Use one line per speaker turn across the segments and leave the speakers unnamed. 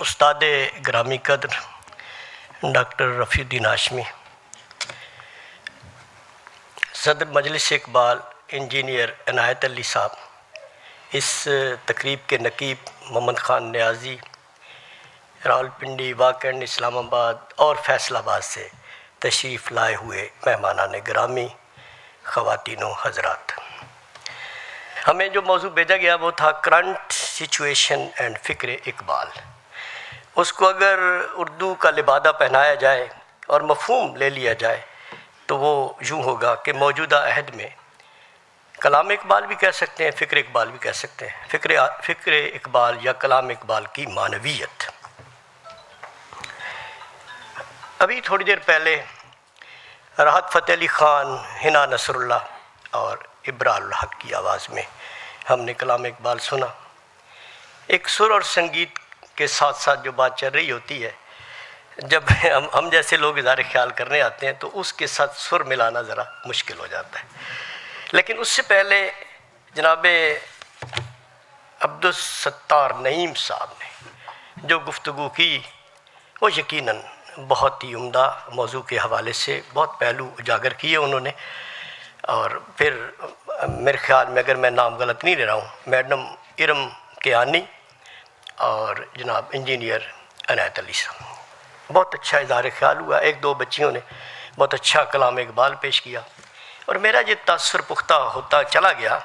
استاد گرامی قدر ڈاکٹر رفیع الدین ہاشمی، صدر مجلس اقبال انجینئر عنایت علی صاحب، اس تقریب کے نقیب محمد خان نیازی، راولپنڈی، واکینڈ، اسلام آباد اور فیصل آباد سے تشریف لائے ہوئے مہمانان گرامی، خواتین و حضرات، ہمیں جو موضوع بھیجا گیا وہ تھا کرنٹ سچویشن اینڈ فکر اقبال۔ اس کو اگر اردو کا لبادہ پہنایا جائے اور مفہوم لے لیا جائے تو وہ یوں ہوگا کہ موجودہ عہد میں کلام اقبال بھی کہہ سکتے ہیں، فکر اقبال بھی کہہ سکتے ہیں، فکر اقبال یا کلام اقبال کی معنویت۔ ابھی تھوڑی دیر پہلے راحت فتح علی خان، حنا نصر اللہ اور ابرار الحق کی آواز میں ہم نے کلام اقبال سنا۔ ایک سر اور سنگیت کے ساتھ ساتھ جو بات چل رہی ہوتی ہے، جب ہم جیسے لوگ اظہار خیال کرنے آتے ہیں تو اس کے ساتھ سر ملانا ذرا مشکل ہو جاتا ہے، لیکن اس سے پہلے جناب عبدالستار نعیم صاحب نے جو گفتگو کی وہ یقیناً بہت ہی عمدہ موضوع کے حوالے سے بہت پہلو اجاگر کیے انہوں نے، اور پھر میرے خیال میں اگر میں نام غلط نہیں لے رہا ہوں، میڈم ارم کیانی اور جناب انجینئر عنایت علی صاحب، بہت اچھا اظہار خیال ہوا۔ ایک دو بچیوں نے بہت اچھا کلام اقبال پیش کیا، اور میرا یہ تاثر پختہ ہوتا چلا گیا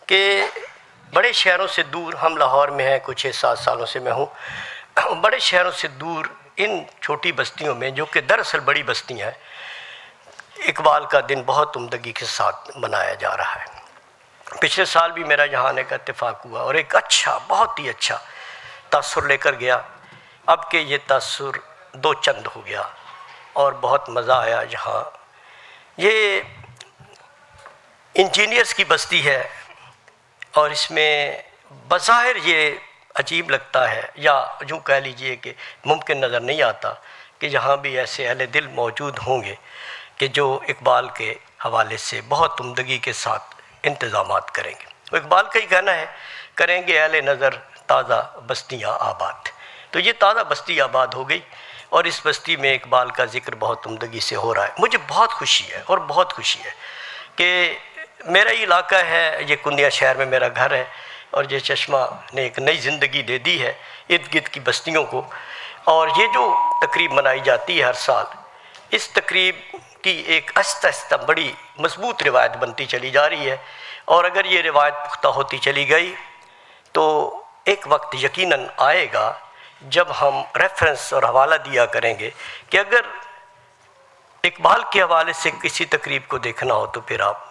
کہ بڑے شہروں سے دور، ہم لاہور میں ہیں، کچھ 6-7 سالوں سے میں ہوں، بڑے شہروں سے دور ان چھوٹی بستیوں میں جو کہ دراصل بڑی بستیاں ہیں، اقبال کا دن بہت عمدگی کے ساتھ منایا جا رہا ہے۔ پچھلے سال بھی میرا یہاں آنے کا اتفاق ہوا اور ایک اچھا، بہت ہی اچھا تاثر لے کر گیا۔ اب کہ یہ تاثر دو چند ہو گیا اور بہت مزہ آیا۔ جہاں یہ انجینئرز کی بستی ہے اور اس میں بظاہر یہ عجیب لگتا ہے یا یوں کہہ لیجئے کہ ممکن نظر نہیں آتا کہ یہاں بھی ایسے اہل دل موجود ہوں گے کہ جو اقبال کے حوالے سے بہت عمدگی کے ساتھ انتظامات کریں گے۔ وہ اقبال کا ہی کہنا ہے، کریں گے اہل نظر تازہ بستیاں آباد۔ تو یہ تازہ بستی آباد ہو گئی اور اس بستی میں اقبال کا ذکر بہت عمدگی سے ہو رہا ہے۔ مجھے بہت خوشی ہے اور بہت خوشی ہے کہ میرا یہ علاقہ ہے، یہ کندیا شہر میں میرا گھر ہے، اور یہ چشمہ نے ایک نئی زندگی دے دی ہے ارد گرد کی بستیوں کو۔ اور یہ جو تقریب منائی جاتی ہے ہر سال، اس تقریب کی ایک آہستہ آہستہ بڑی مضبوط روایت بنتی چلی جا رہی ہے، اور اگر یہ روایت پختہ ہوتی چلی گئی تو ایک وقت یقیناً آئے گا جب ہم ریفرنس اور حوالہ دیا کریں گے کہ اگر اقبال کے حوالے سے کسی تقریب کو دیکھنا ہو تو پھر آپ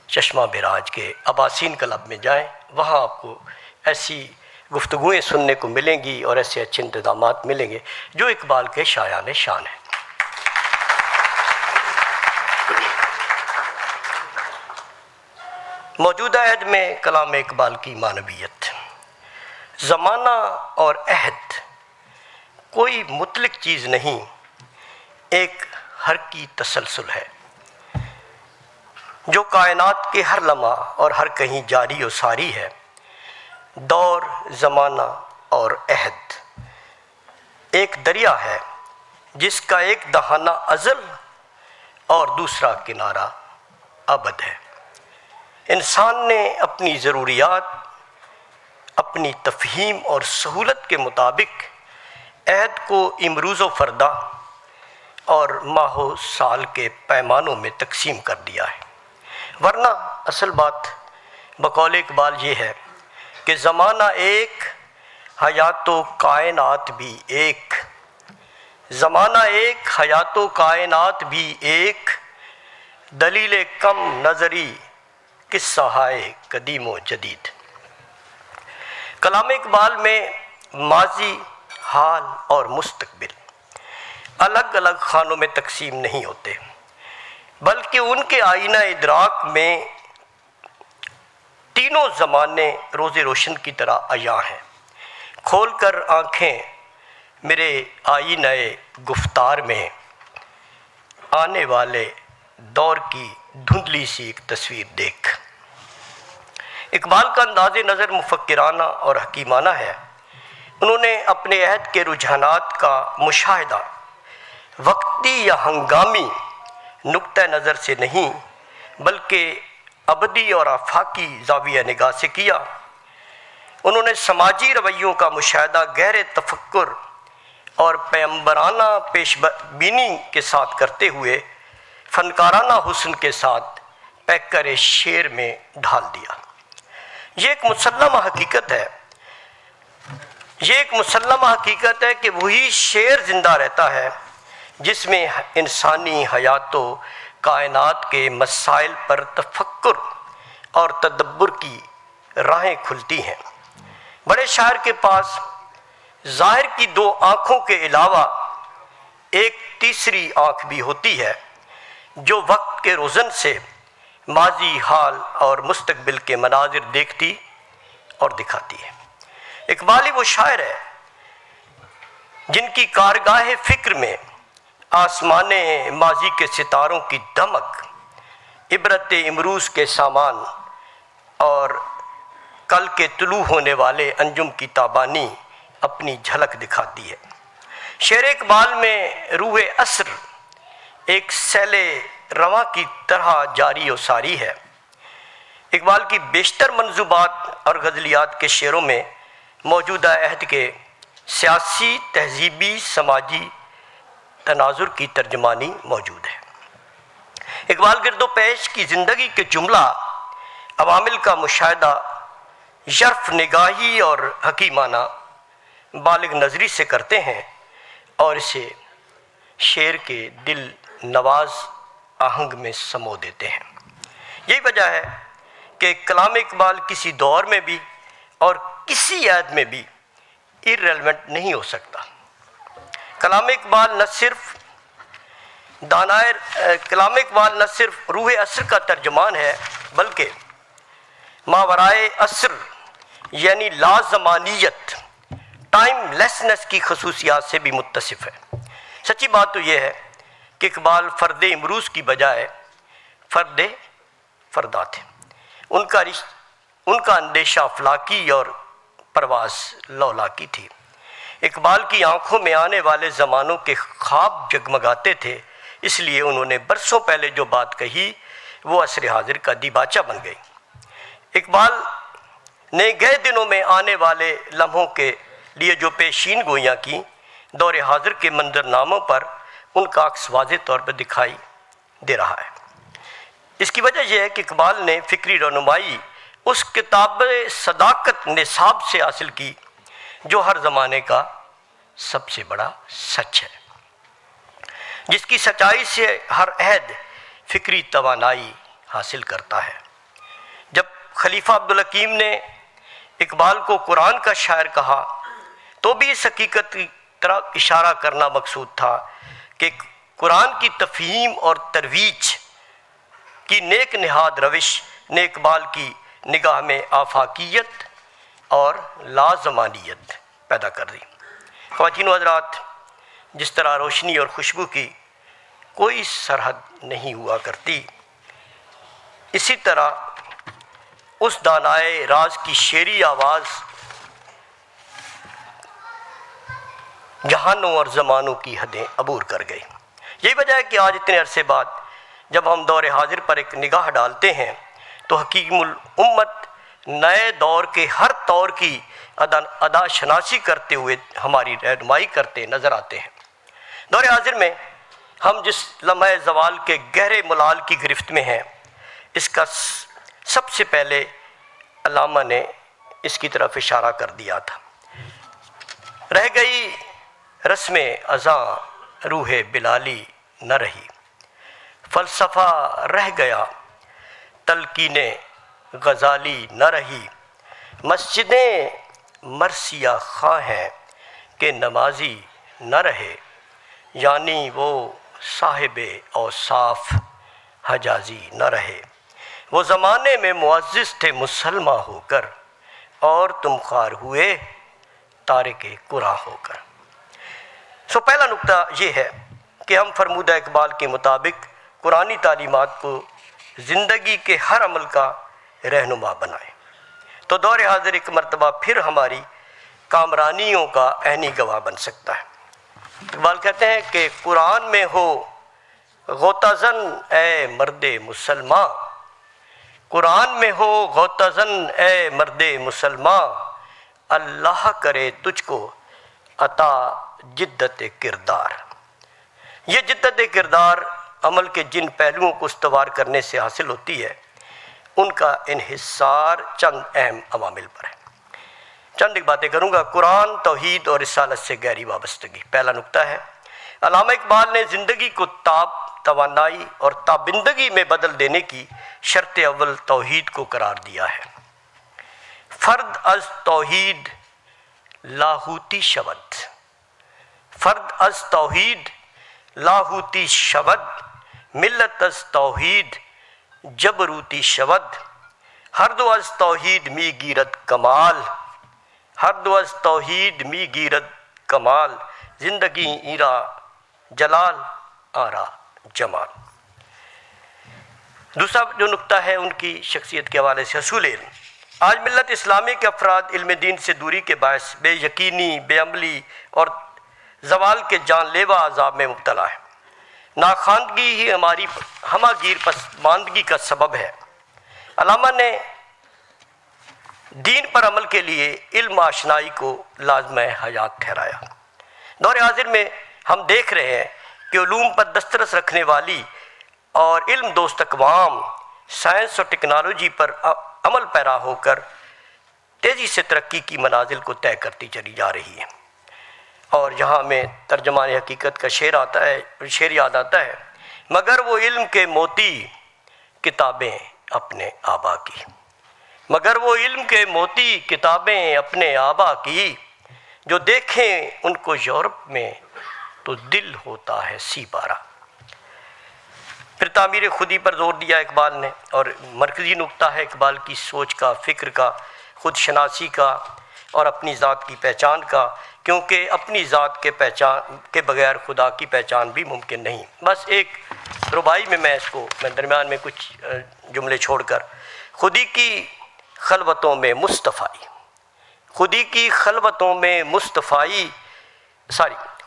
چشمہ بیراج کے اباسین کلب میں جائیں، وہاں آپ کو ایسی گفتگویں سننے کو ملیں گی اور ایسے اچھے انتظامات ملیں گے جو اقبال کے شایان شان ہیں۔ موجودہ عہد میں کلام اقبال کی معنویت۔ زمانہ اور عہد کوئی مطلق چیز نہیں، ایک حرکی تسلسل ہے جو کائنات کے ہر لمحہ اور ہر کہیں جاری و ساری ہے۔ دور، زمانہ اور عہد ایک دریا ہے جس کا ایک دہانہ ازل اور دوسرا کنارہ ابد ہے۔ انسان نے اپنی ضروریات، اپنی تفہیم اور سہولت کے مطابق عہد کو امروز و فردا اور ماہ و سال کے پیمانوں میں تقسیم کر دیا ہے، ورنہ اصل بات بقول اقبال یہ ہے کہ زمانہ ایک، حیات و کائنات بھی ایک، زمانہ ایک، حیات و کائنات بھی ایک، دلیل کم نظری قصہ ہائے قدیم و جدید۔ کلام اقبال میں ماضی، حال اور مستقبل الگ الگ خانوں میں تقسیم نہیں ہوتے، بلکہ ان کے آئینہ ادراک میں تینوں زمانے روز روشن کی طرح عیاں ہیں۔ کھول کر آنکھیں میرے آئینہ گفتار میں، آنے والے دور کی دھندلی سی ایک تصویر دیکھ۔ اقبال کا انداز نظر مفکرانہ اور حکیمانہ ہے انہوں نے اپنے عہد کے رجحانات کا مشاہدہ وقتی یا ہنگامی نقطہ نظر سے نہیں بلکہ ابدی اور آفاقی زاویہ نگاہ سے کیا۔ انہوں نے سماجی رویوں کا مشاہدہ گہرے تفکر اور پیغمبرانہ پیش بینی کے ساتھ کرتے ہوئے فنکارانہ حسن کے ساتھ پیکر شعر میں ڈھال دیا۔ یہ ایک مسلمہ حقیقت ہے کہ وہی شعر زندہ رہتا ہے جس میں انسانی حیات و کائنات کے مسائل پر تفکر اور تدبر کی راہیں کھلتی ہیں۔ بڑے شاعر کے پاس ظاہر کی دو آنکھوں کے علاوہ ایک تیسری آنکھ بھی ہوتی ہے جو وقت کے روزن سے ماضی، حال اور مستقبل کے مناظر دیکھتی اور دکھاتی ہے۔ اقبال وہ شاعر ہے جن کی کارگاہ فکر میں آسمان ماضی کے ستاروں کی دمک، عبرت امروز کے سامان اور کل کے طلوع ہونے والے انجم کی تابانی اپنی جھلک دکھاتی ہے۔ شعر اقبال میں روح عصر ایک سیل رواں کی طرح جاری و ساری ہے۔ اقبال کی بیشتر منظومات اور غزلیات کے شعروں میں موجودہ عہد کے سیاسی، تہذیبی، سماجی تناظر کی ترجمانی موجود ہے۔ اقبال گرد و پیش کی زندگی کے جملہ عوامل کا مشاہدہ ژرف نگاہی اور حکیمانہ بالغ نظری سے کرتے ہیں اور اسے شعر کے دل نواز آہنگ میں سمو دیتے ہیں۔ یہی وجہ ہے کہ کلام اقبال کسی دور میں بھی اور کسی عہد میں بھی irrelevant نہیں ہو سکتا۔ کلام اقبال نہ صرف روح عصر کا ترجمان ہے بلکہ ماورائے عصر یعنی لازمانیت، ٹائم لیسنس کی خصوصیات سے بھی متصف ہے۔ سچی بات تو یہ ہے کہ اقبال فرد امروز کی بجائے فرد فردا تھے۔ ان کا اندیشہ افلاکی اور پرواز لولاکی تھی۔ اقبال کی آنکھوں میں آنے والے زمانوں کے خواب جگمگاتے تھے، اس لیے انہوں نے برسوں پہلے جو بات کہی وہ عصر حاضر کا دیباچہ بن گئی۔ اقبال نے گئے دنوں میں آنے والے لمحوں کے لیے جو پیشین گوئیاں کی، دور حاضر کے منظرناموں پر ان کا عکس واضح طور پر دکھائی دے رہا ہے۔ اس کی وجہ یہ ہے کہ اقبال نے فکری رہنمائی اس کتاب صداقت نصاب سے حاصل کی جو ہر زمانے کا سب سے بڑا سچ ہے، جس کی سچائی سے ہر عہد فکری توانائی حاصل کرتا ہے۔ جب خلیفہ عبدالحکیم نے اقبال کو قرآن کا شاعر کہا تو بھی اس حقیقت کی طرف اشارہ کرنا مقصود تھا کہ قرآن کی تفہیم اور ترویج کی نیک نہاد روش نے اقبال کی نگاہ میں آفاقیت اور لازمانیت پیدا کر دی۔ خواتین و حضرات، جس طرح روشنی اور خوشبو کی کوئی سرحد نہیں ہوا کرتی، اسی طرح اس دانائے راز کی شعری آواز جہانوں اور زمانوں کی حدیں عبور کر گئی۔ یہی وجہ ہے کہ آج اتنے عرصے بعد جب ہم دور حاضر پر ایک نگاہ ڈالتے ہیں تو حکیم الامت نئے دور کے ہر طور کی ادا شناسی کرتے ہوئے ہماری رہنمائی کرتے نظر آتے ہیں۔ دور حاضر میں ہم جس لمحہ زوال کے گہرے ملال کی گرفت میں ہیں، اس کا سب سے پہلے علامہ نے اس کی طرف اشارہ کر دیا تھا۔ رہ گئی رسم اذاں روح بلالی نہ رہی، فلسفہ رہ گیا تلقین غزالی نہ رہی، مسجدیں مرثیہ خواں ہیں کہ نمازی نہ رہے، یعنی وہ صاحب اوصاف حجازی نہ رہے۔ وہ زمانے میں معزز تھے مسلمہ ہو کر، اور تم خوار ہوئے تارک قرآن ہو کر۔ پہلا نقطہ یہ ہے کہ ہم فرمودہ اقبال کے مطابق قرآنی تعلیمات کو زندگی کے ہر عمل کا رہنما بنائیں۔ تو دور حاضر ایک مرتبہ پھر ہماری کامرانیوں کا عینی گواہ بن سکتا ہے۔ اقبال کہتے ہیں کہ قرآن میں ہو غوطہ زن اے مرد مسلمان، قرآن میں ہو غوطہ زن اے مرد مسلمان، اللہ کرے تجھ کو عطا جدت کردار۔ یہ جدت کردار عمل کے جن پہلوؤں کو استوار کرنے سے حاصل ہوتی ہے ان کا انحصار چند اہم عوامل پر ہے۔ چند ایک باتیں کروں گا۔ قرآن، توحید اور رسالت سے گہری وابستگی پہلا نقطہ ہے۔ علامہ اقبال نے زندگی کو تاب، توانائی اور تابندگی میں بدل دینے کی شرط اول توحید کو قرار دیا ہے۔ فرد از توحید لاہوتی شود، فرد از توحید لاہوتی شود، ملت از توحید جبروتی شود، ہر دو از توحید می گیرد کمال، ہر دو از توحید می گیرد کمال، زندگی ایرا جلال آرا جمال۔ دوسرا جو نقطہ ہے ان کی شخصیت کے حوالے سے، حصول علم۔ آج ملت اسلامی کے افراد علم دین سے دوری کے باعث بے یقینی، بے عملی اور زوال کے جان لیوا عذاب میں مبتلا ہے۔ ناخواندگی ہی ہماری ہماگیر پسماندگی کا سبب ہے۔ علامہ نے دین پر عمل کے لیے علم آشنائی کو لازم حیات ٹھہرایا۔ دور حاضر میں ہم دیکھ رہے ہیں کہ علوم پر دسترس رکھنے والی اور علم دوست اقوام سائنس اور ٹیکنالوجی پر عمل پیرا ہو کر تیزی سے ترقی کی منازل کو طے کرتی چلی جا رہی ہے۔ اور یہاں میں ترجمان حقیقت کا شعر یاد آتا ہے، مگر وہ علم کے موتی کتابیں اپنے آبا کی، مگر وہ علم کے موتی کتابیں اپنے آبا کی، جو دیکھیں ان کو یورپ میں تو دل ہوتا ہے سی پارا۔ پھر تعمیر خودی پر زور دیا اقبال نے، اور مرکزی نقطہ ہے اقبال کی سوچ کا، فکر کا، خود شناسی کا اور اپنی ذات کی پہچان کا، کیونکہ اپنی ذات کے بغیر خدا کی پہچان بھی ممکن نہیں۔ بس ایک ربائی میں میں درمیان میں کچھ جملے چھوڑ کر، خودی کی خلوتوں میں مصطفائی، خودی کی خلوتوں میں مصطفائی،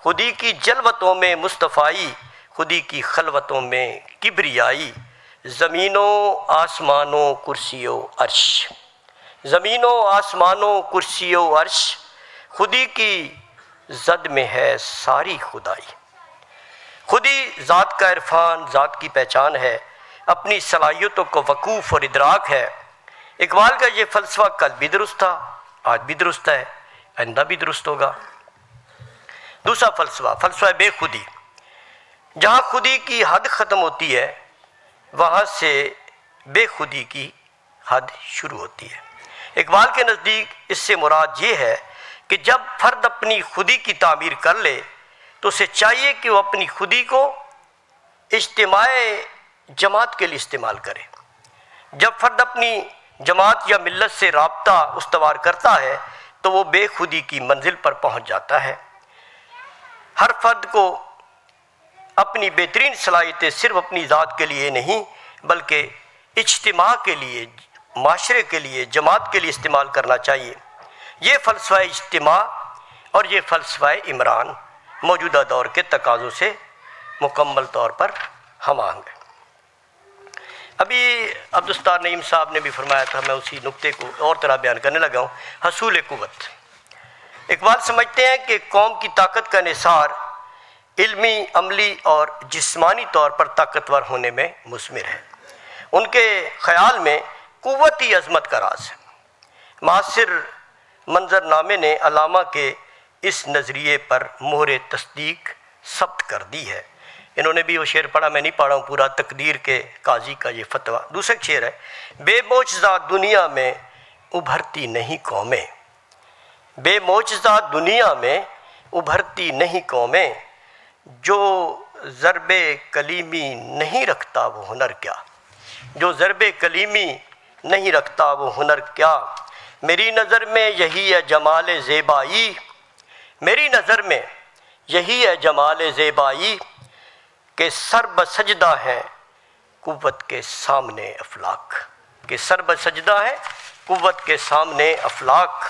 خودی کی جلوتوں میں مصطفائی، خودی کی خلوتوں میں کبریائی، زمینوں آسمانوں کرسی و عرش، زمینوں آسمانوں کرسی و عرش، خودی کی زد میں ہے ساری خدائی۔ خودی ذات کا عرفان، ذات کی پہچان ہے، اپنی صلاحیتوں کو وقوف اور ادراک ہے۔ اقبال کا یہ فلسفہ کل بھی درست تھا، آج بھی درست ہے، آئندہ بھی درست ہوگا۔ دوسرا فلسفہ بے خودی۔ جہاں خودی کی حد ختم ہوتی ہے وہاں سے بے خودی کی حد شروع ہوتی ہے۔ اقبال کے نزدیک اس سے مراد یہ ہے کہ جب فرد اپنی خودی کی تعمیر کر لے تو اسے چاہیے کہ وہ اپنی خودی کو اجتماع جماعت کے لیے استعمال کرے۔ جب فرد اپنی جماعت یا ملت سے رابطہ استوار کرتا ہے تو وہ بے خودی کی منزل پر پہنچ جاتا ہے۔ ہر فرد کو اپنی بہترین صلاحیتیں صرف اپنی ذات کے لیے نہیں بلکہ اجتماع کے لیے، معاشرے کے لیے، جماعت کے لیے استعمال کرنا چاہیے۔ یہ فلسفہ اجتماع اور یہ فلسفہ عمران موجودہ دور کے تقاضوں سے مکمل طور پر ہم آہنگ ہے۔ ابھی عبدالستار نعیم صاحب نے بھی فرمایا تھا، میں اسی نقطے کو اور طرح بیان کرنے لگا ہوں، حصول قوت۔ اقبال سمجھتے ہیں کہ قوم کی طاقت کا انحصار علمی، عملی اور جسمانی طور پر طاقتور ہونے میں مثمر ہے۔ ان کے خیال میں قوت ہی عظمت کا راز ہے۔ معاصر منظرنامے نے علامہ کے اس نظریے پر مہر تصدیق ثبت کر دی ہے۔ انہوں نے بھی وہ شعر پڑھا، میں نہیں پڑھا ہوں پورا، تقدیر کے قاضی کا یہ فتویٰ۔ دوسرا شعر ہے، بے معجزہ دنیا میں ابھرتی نہیں قومیں، بے معجزہ دنیا میں ابھرتی نہیں قومیں، جو ضرب کلیمی نہیں رکھتا وہ ہنر کیا، جو ضرب کلیمی نہیں رکھتا وہ ہنر کیا، میری نظر میں یہی ہے جمال زیبائی، میری نظر میں یہی ہے جمال زیبائی، کہ سر بسجدہ ہے قوت کے سامنے افلاک، کہ سر بسجدہ ہے قوت کے سامنے افلاک۔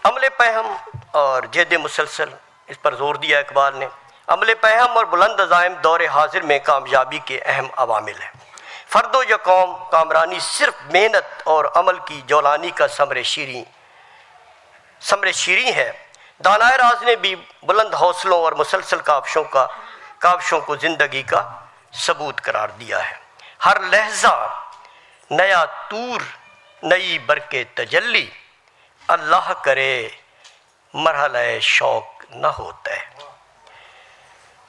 عمل پہم اور جد مسلسل، اس پر زور دیا اقبال نے۔ عمل پہم اور بلند عزائم دور حاضر میں کامیابی کے اہم عوامل ہیں۔ فرد و یا قوم کامرانی صرف محنت اور عمل کی جولانی کا ثمر شیریں ہے۔ دانائے راز نے بھی بلند حوصلوں اور مسلسل کاوشوں کو زندگی کا ثبوت قرار دیا ہے۔ ہر لحظہ نیا طور، نئی برق تجلی، اللہ کرے مرحلہ شوق نہ ہوتا ہے۔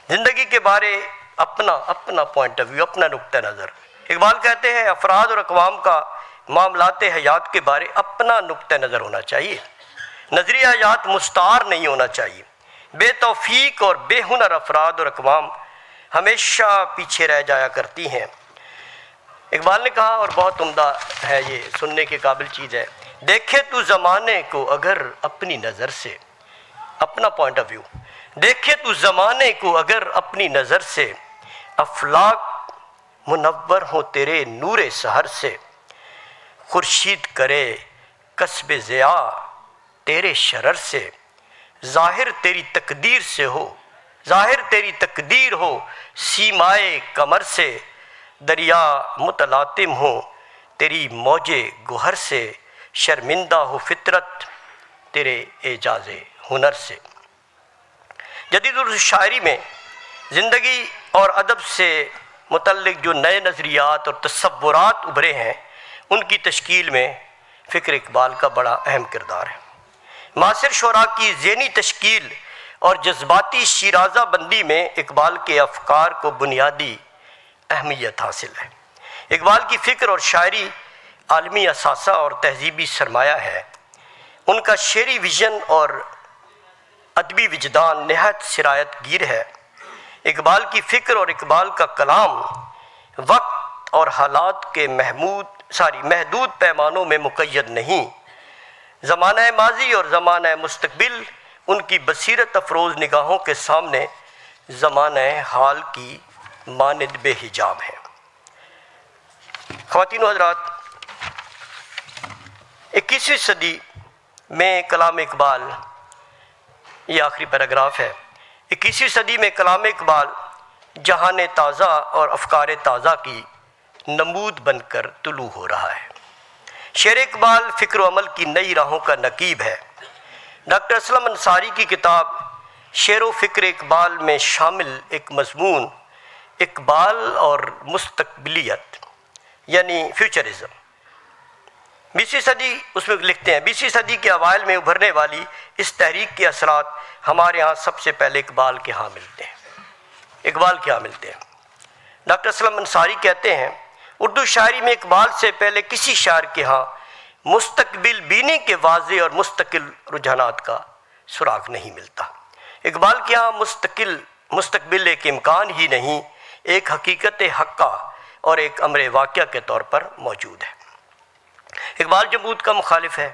زندگی کے بارے اپنا پوائنٹ آف ویو، اپنا نقطہ نظر۔ اقبال کہتے ہیں افراد اور اقوام کا معاملات حیات کے بارے اپنا نقطہ نظر ہونا چاہیے، نظریہ حیات مستعار نہیں ہونا چاہیے۔ بے توفیق اور بے ہنر افراد اور اقوام ہمیشہ پیچھے رہ جایا کرتی ہیں۔ اقبال نے کہا، اور بہت عمدہ ہے، یہ سننے کے قابل چیز ہے، دیکھے تو زمانے کو اگر اپنی نظر سے، اپنا پوائنٹ آف ویو، دیکھے تو زمانے کو اگر اپنی نظر سے، افلاک منور ہوں تیرے نور سحر سے، خورشید کرے کسب ضیاء تیرے شرر سے، ظاہر تیری تقدیر ہو سیمائے کمر سے، دریا متلاطم ہو تیری موج گوہر سے، شرمندہ ہو فطرت تیرے اعجاز ہنر سے۔ جدید اردو شاعری میں زندگی اور ادب سے متعلق جو نئے نظریات اور تصورات ابھرے ہیں، ان کی تشکیل میں فکر اقبال کا بڑا اہم کردار ہے۔ معاصر شعراء کی ذہنی تشکیل اور جذباتی شیرازہ بندی میں اقبال کے افکار کو بنیادی اہمیت حاصل ہے۔ اقبال کی فکر اور شاعری عالمی اثاثہ اور تہذیبی سرمایہ ہے۔ ان کا شعری ویژن اور ادبی وجدان نہایت سرایت گیر ہے۔ اقبال کی فکر اور اقبال کا کلام وقت اور حالات کے محدود پیمانوں میں مقید نہیں۔ زمانہ ماضی اور زمانہ مستقبل ان کی بصیرت افروز نگاہوں کے سامنے زمانہ حال کی مانند بے حجاب ہے۔ خواتین و حضرات، 21ویں صدی میں کلام اقبال، یہ آخری پیراگراف ہے، 21ویں صدی میں کلام اقبال جہان تازہ اور افکار تازہ کی نمود بن کر طلوع ہو رہا ہے۔ شعر اقبال فکر و عمل کی نئی راہوں کا نقیب ہے۔ ڈاکٹر اسلم انصاری کی کتاب شعر و فکر اقبال میں شامل ایک مضمون اقبال اور مستقبلیت یعنی فیوچرزم، 20ویں صدی، اس میں لکھتے ہیں 20ویں صدی کے اوائل میں ابھرنے والی اس تحریک کے اثرات ہمارے ہاں سب سے پہلے اقبال کے ہاں ملتے ہیں۔ ڈاکٹر اسلم انصاری کہتے ہیں اردو شاعری میں اقبال سے پہلے کسی شاعر کے ہاں مستقبل بینی کے واضح اور مستقل رجحانات کا سراغ نہیں ملتا۔ اقبال کے ہاں مستقبل ایک امکان ہی نہیں، ایک حقیقت حقہ اور ایک امر واقعہ کے طور پر موجود ہے۔ اقبال جمود کا مخالف ہے،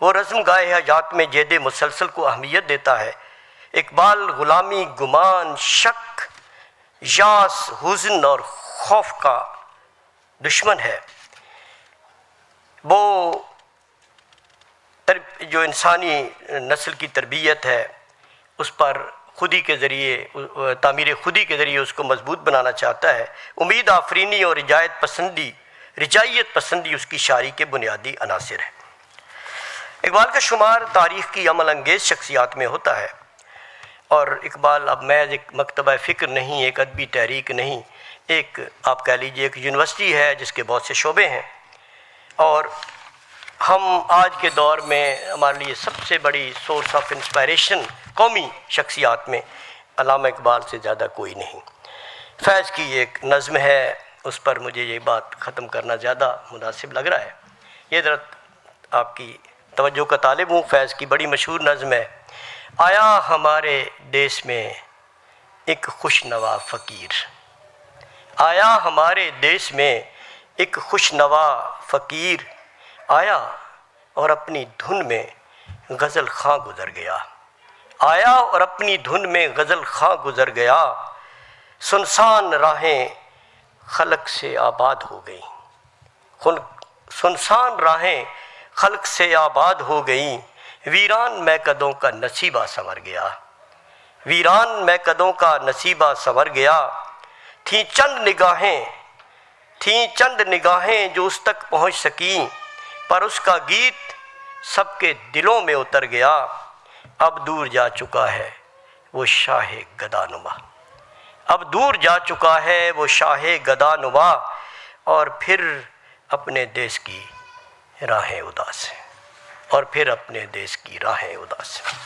وہ رزم گاہ حیات میں جید مسلسل کو اہمیت دیتا ہے۔ اقبال غلامی، گمان، شک، یاس، حزن اور خوف کا دشمن ہے۔ وہ جو انسانی نسل کی تربیت ہے اس پر تعمیر خودی کے ذریعے اس کو مضبوط بنانا چاہتا ہے۔ امید آفرینی اور رجائیت پسندی اس کی شاعری کے بنیادی عناصر ہیں۔ اقبال کا شمار تاریخ کی عمل انگیز شخصیات میں ہوتا ہے، اور اقبال اب محض ایک مکتبہ فکر نہیں، ایک ادبی تحریک نہیں، ایک آپ کہہ لیجیے ایک یونیورسٹی ہے جس کے بہت سے شعبے ہیں۔ اور ہم آج کے دور میں ہمارے لیے سب سے بڑی سورس آف انسپائریشن قومی شخصیات میں علامہ اقبال سے زیادہ کوئی نہیں۔ فیض کی ایک نظم ہے، اس پر مجھے یہ بات ختم کرنا زیادہ مناسب لگ رہا ہے۔ یہ ذرا آپ کی توجہ کا طالب ہوں۔ فیض کی بڑی مشہور نظم ہے، آیا ہمارے دیس میں ایک خوش نوا فقیر، آیا ہمارے دیس میں ایک خوش نوا فقیر، آیا اور اپنی دھن میں غزل خواں گزر گیا، آیا اور اپنی دھن میں غزل خواں گزر گیا، سنسان راہیں خلق سے آباد ہو گئیں، سنسان راہیں خلق سے آباد ہو گئیں، ویران میں قدوں کا نصیبہ سنور گیا، ویران میں قدوں کا نصیبہ سنور گیا، تھیں چند نگاہیں جو اس تک پہنچ سکیں، پر اس کا گیت سب کے دلوں میں اتر گیا۔ اب دور جا چکا ہے وہ شاہ گدا نما، اب دور جا چکا ہے وہ شاہ گدا نما، اور پھر اپنے دیس کی راہیں اداس ہیں، اور پھر اپنے دیس کی راہیں اداس ہیں۔